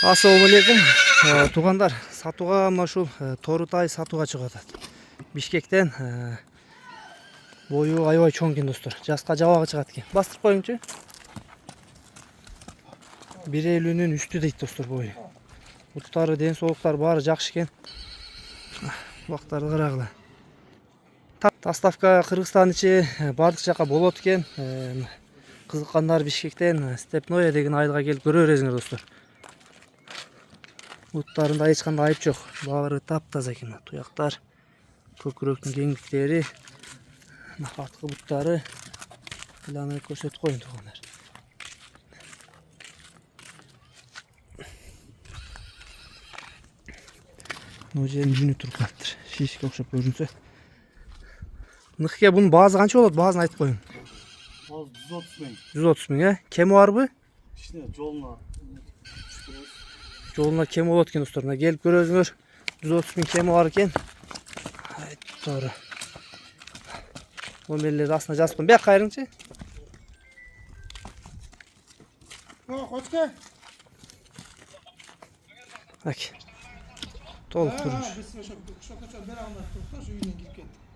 Assalamu алейкум. Тугандар, сатууга мына ушул торутай сатууга чыгып атат. Бишкектен бою аябай чоң экен достор. Жаска жабагы чыгат экен. Бастырып коюңчу. 1.50-нын үстү дейт достор бою. Буттары, ден соолуктары баары жакшы экен. Бактарды карагыла. Доставка Кыргызстан ичи бардык жака болот экен. Кызыккандар Бишкектен Степное деген айылга келип көрө бересиңер достор. Буттарында эч кандай айып жок. Баары таптаза экен. Туяктар, көкүрөктүн кеңдиктери, арткы буттары планы көрсөтүп коеюн тугандар. Мына жерин жүнү туруп калыптыр. Шишке окшоп көрүнсө. Ныкке бунун баазы канча болот? Баазын айтып коюң. Баазы 130 миң. 130 миң, Кеми барбы? Кичине жолуна. Жолуна кем болот экен достор. Мына келип көрөсүңөр. 130 миң кеми бар экен. Туура. Номерлерди астына жазып коюм. Бияк кайрыңчы. Хочке? Ак. Толук турmuş. Biz şu beraber tuttuk, şu үйүнөн кирип кетти.